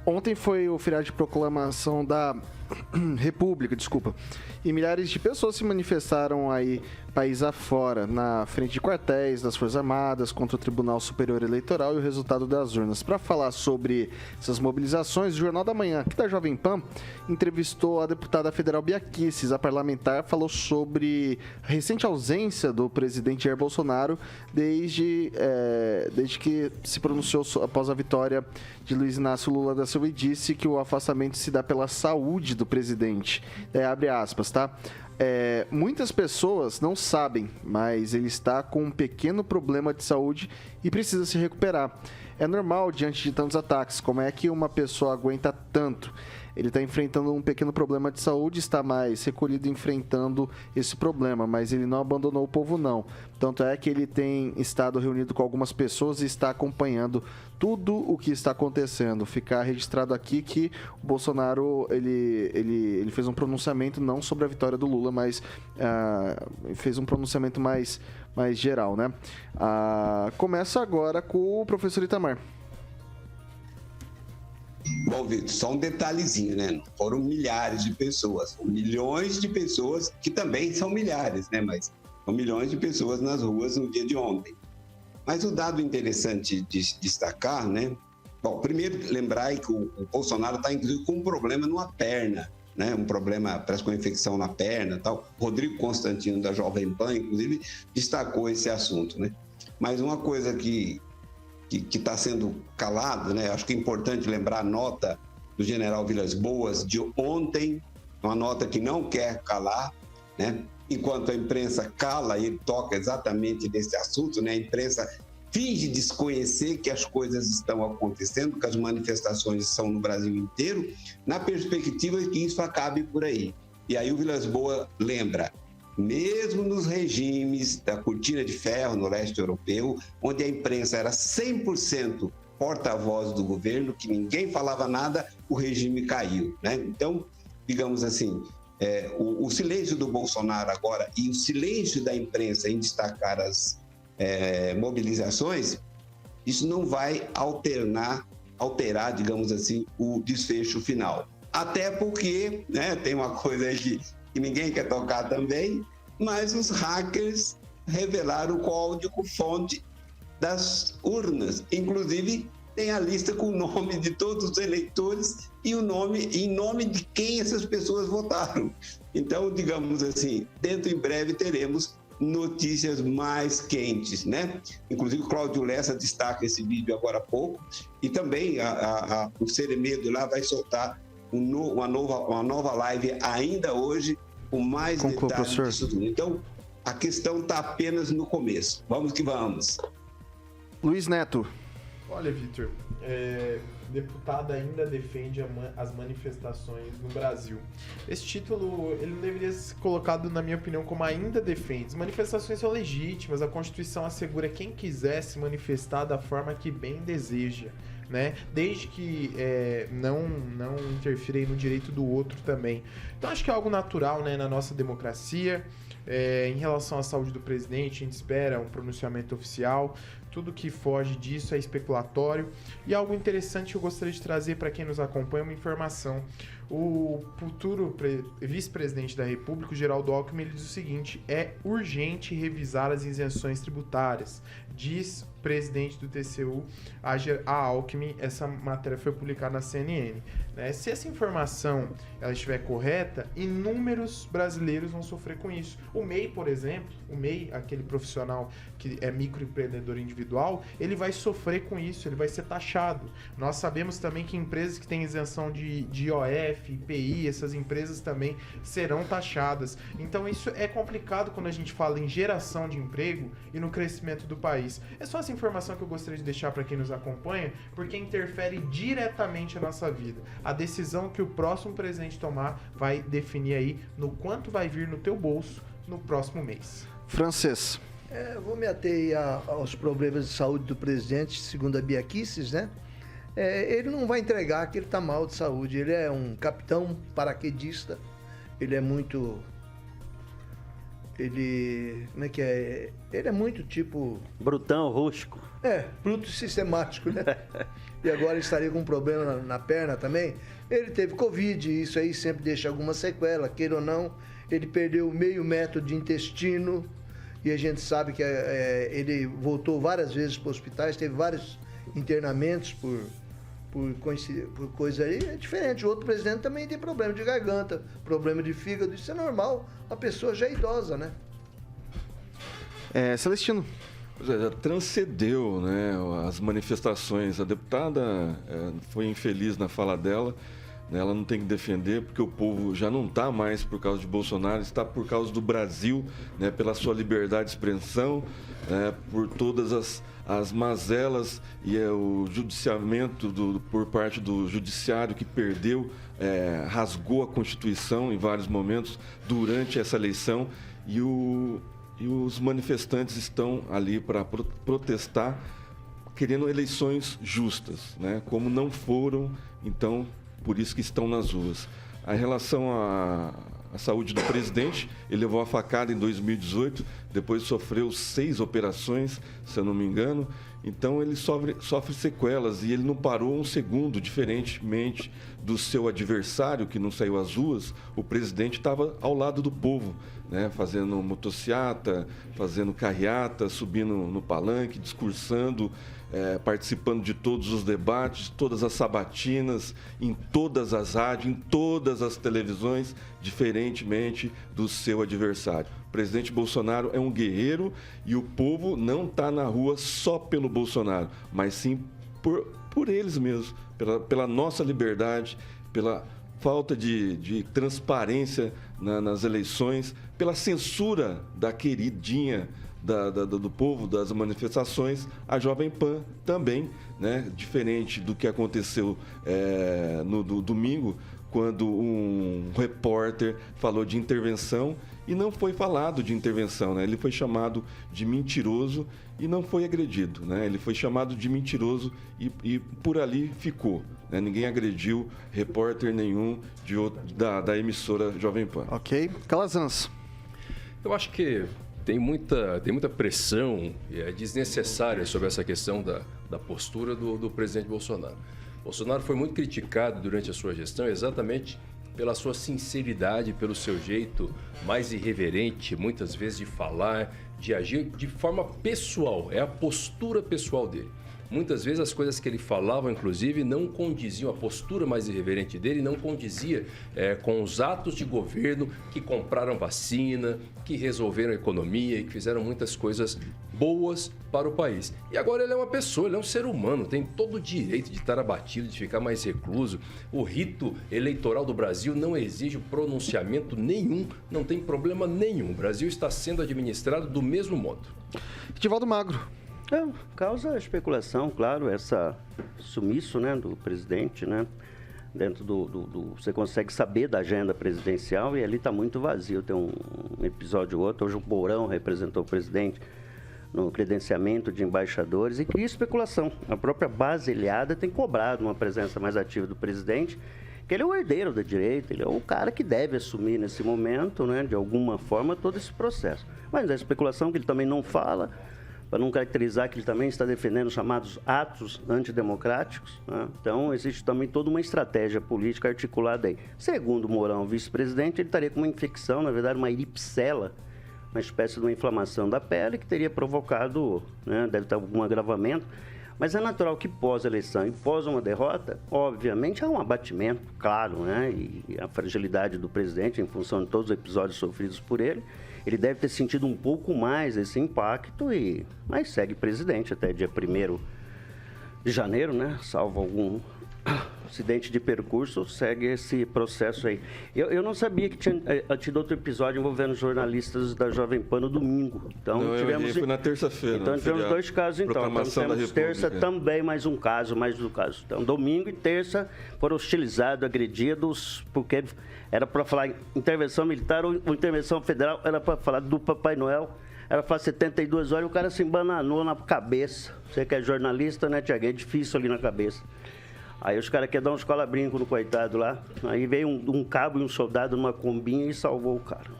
Ontem foi o feriado de proclamação da República, e milhares de pessoas se manifestaram aí país afora, na frente de quartéis das Forças Armadas, contra o Tribunal Superior Eleitoral e o resultado das urnas. Para falar sobre essas mobilizações, o Jornal da Manhã, aqui da Jovem Pan, entrevistou a deputada federal Bia Kicis. A parlamentar falou sobre a recente ausência do presidente Jair Bolsonaro desde que se pronunciou após a vitória de Luiz Inácio Lula da Silva e disse que o afastamento se dá pela saúde do presidente. Abre aspas, tá? Muitas pessoas não sabem, mas ele está com um pequeno problema de saúde e precisa se recuperar. É normal diante de tantos ataques. Como é que uma pessoa aguenta tanto? Ele está enfrentando um pequeno problema de saúde, está mais recolhido enfrentando esse problema, mas ele não abandonou o povo, não. Tanto é que ele tem estado reunido com algumas pessoas e está acompanhando tudo o que está acontecendo. Ficar registrado aqui que o Bolsonaro ele fez um pronunciamento não sobre a vitória do Lula, mas fez um pronunciamento mais geral, né? Começa agora com o professor Itamar. Bom, Vitor, só um detalhezinho, né? Foram milhares de pessoas, milhões de pessoas que também são milhares, né? Mas são milhões de pessoas nas ruas no dia de ontem. Mas o dado interessante de destacar, né? Bom, primeiro lembrar que o Bolsonaro está, inclusive, com um problema numa perna, né? Um problema, parece com infecção na perna e tal. Rodrigo Constantino, da Jovem Pan, inclusive, destacou esse assunto, né? Mas uma coisa que está sendo calado, né? Acho que é importante lembrar a nota do general Vilas Boas de ontem, uma nota que não quer calar, né? Enquanto a imprensa cala, ele toca exatamente nesse assunto, né? A imprensa finge desconhecer que as coisas estão acontecendo, que as manifestações são no Brasil inteiro, na perspectiva de que isso acabe por aí. E aí o Vilas Boas lembra: mesmo nos regimes da cortina de ferro no leste europeu, onde a imprensa era 100% porta-voz do governo, que ninguém falava nada, o regime caiu, né? Então, digamos assim, o silêncio do Bolsonaro agora e o silêncio da imprensa em destacar as mobilizações, isso não vai alterar, digamos assim, o desfecho final. Até porque, né, tem uma coisa aí que ninguém quer tocar também, mas os hackers revelaram o código-fonte das urnas. Inclusive, tem a lista com o nome de todos os eleitores e o nome, em nome de quem essas pessoas votaram. Então, digamos assim, dentro em breve teremos notícias mais quentes, né? Inclusive, o Cláudio Lessa destaca esse vídeo agora há pouco, e também o Ceremedo lá vai soltar uma nova live ainda hoje, com mais detalhes disso tudo. Então, a questão está apenas no começo. Vamos que vamos. Luiz Neto. Olha, Vitor, deputada ainda defende as manifestações no Brasil. Esse título, ele não deveria ser colocado, na minha opinião, como ainda defende. As manifestações são legítimas, a Constituição assegura quem quiser se manifestar da forma que bem deseja, né? Desde que não interfira no direito do outro também. Então, acho que é algo natural, né, na nossa democracia. Em relação à saúde do presidente, a gente espera um pronunciamento oficial. Tudo que foge disso é especulatório. E algo interessante que eu gostaria de trazer para quem nos acompanha, uma informação. O futuro vice-presidente da República, o Geraldo Alckmin, ele diz o seguinte: é urgente revisar as isenções tributárias. Diz o presidente do TCU, a Alckmin. Essa matéria foi publicada na CNN. Né? Se essa informação ela estiver correta, inúmeros brasileiros vão sofrer com isso. O MEI, por exemplo, aquele profissional que é microempreendedor individual, ele vai sofrer com isso, ele vai ser taxado. Nós sabemos também que empresas que têm isenção de IOF, IPI, essas empresas também serão taxadas. Então isso é complicado quando a gente fala em geração de emprego e no crescimento do país. É só essa informação que eu gostaria de deixar para quem nos acompanha, porque interfere diretamente a nossa vida. A decisão que o próximo presidente tomar vai definir aí no quanto vai vir no teu bolso no próximo mês. Francês. Vou me ater aos problemas de saúde do presidente, segundo a Bia Kicis, né? Ele não vai entregar que ele está mal de saúde. Ele é um capitão paraquedista. Ele é muito... Como é que é? Ele é muito tipo... Brutão, rústico. Bruto sistemático, né? E agora estaria com um problema na perna também. Ele teve Covid, isso aí sempre deixa alguma sequela, queira ou não. Ele perdeu meio metro de intestino e a gente sabe que ele voltou várias vezes para hospitais, teve vários internamentos por coisa aí. É diferente. O outro presidente também tem problema de garganta, problema de fígado, isso é normal. A pessoa já é idosa, né? Celestino. Já transcendeu, né, as manifestações. A deputada foi infeliz na fala dela, né, ela não tem que defender, porque o povo já não está mais por causa de Bolsonaro, está por causa do Brasil, né, pela sua liberdade de expressão, né, por todas as mazelas e o judiciamento por parte do judiciário que perdeu, rasgou a Constituição em vários momentos durante essa eleição e os manifestantes estão ali para protestar, querendo eleições justas, né? Como não foram, então, por isso que estão nas ruas. A relação à saúde do presidente, ele levou a facada em 2018, depois sofreu 6 operações, se eu não me engano, então ele sofre sequelas e ele não parou um segundo, diferentemente do seu adversário, que não saiu às ruas. O presidente estava ao lado do povo, né, fazendo motociata, fazendo carreata, subindo no palanque, discursando, participando de todos os debates, todas as sabatinas, em todas as rádios, em todas as televisões, diferentemente do seu adversário. O presidente Bolsonaro é um guerreiro e o povo não está na rua só pelo Bolsonaro, mas sim por eles mesmos, pela nossa liberdade, pela falta de transparência nas eleições, pela censura da queridinha do povo, das manifestações, a Jovem Pan também, né? Diferente do que aconteceu no domingo, quando um repórter falou de intervenção e não foi falado de intervenção, né? Ele foi chamado de mentiroso e não foi agredido, né? Ele foi chamado de mentiroso e por ali ficou, né? Ninguém agrediu repórter nenhum da emissora Jovem Pan. Ok. Calazans. Eu acho que tem muita pressão desnecessária sobre essa questão da postura do presidente Bolsonaro. Bolsonaro foi muito criticado durante a sua gestão exatamente pela sua sinceridade, pelo seu jeito mais irreverente, muitas vezes de falar, de agir de forma pessoal. É a postura pessoal dele. Muitas vezes as coisas que ele falava, inclusive, não condiziam, a postura mais irreverente dele não condizia com os atos de governo que compraram vacina, que resolveram a economia e que fizeram muitas coisas boas para o país. E agora ele é uma pessoa, ele é um ser humano, tem todo o direito de estar abatido, de ficar mais recluso. O rito eleitoral do Brasil não exige pronunciamento nenhum, não tem problema nenhum. O Brasil está sendo administrado do mesmo modo. Edivaldo Magro. Causa especulação, claro, essa sumiço, né, do presidente, né? Dentro você consegue saber da agenda presidencial e ali está muito vazio. Tem um episódio ou outro, hoje o Mourão representou o presidente no credenciamento de embaixadores e cria especulação. A própria base aliada tem cobrado uma presença mais ativa do presidente, que ele é o herdeiro da direita, ele é o cara que deve assumir nesse momento, né, de alguma forma, todo esse processo. Mas a especulação que ele também não fala, para não caracterizar que ele também está defendendo os chamados atos antidemocráticos, né? Então, existe também toda uma estratégia política articulada aí. Segundo o Mourão, vice-presidente, ele estaria com uma infecção, na verdade, uma eripsela, uma espécie de uma inflamação da pele que teria provocado, né, deve ter algum agravamento. Mas é natural que pós-eleição e pós uma derrota, obviamente, há um abatimento, claro, né? E a fragilidade do presidente, em função de todos os episódios sofridos por ele, ele deve ter sentido um pouco mais esse impacto, mas segue presidente até dia 1º de janeiro, né? Salvo algum acidente de percurso, segue esse processo aí. Eu não sabia que tinha tido outro episódio envolvendo jornalistas da Jovem Pan no domingo. Então, Foi na terça-feira. Então, tivemos 2 casos, então. Temos terça também mais um caso. Então, domingo e terça foram hostilizados, agredidos, porque era para falar intervenção militar ou intervenção federal, era para falar do Papai Noel. Era para 72 horas e o cara se embananou na cabeça. Você que é jornalista, né, Tiago? É difícil ali na cabeça. Aí os caras querem dar uns cola-brinco no coitado lá. Aí veio um cabo e um soldado numa combinha e salvou o cara.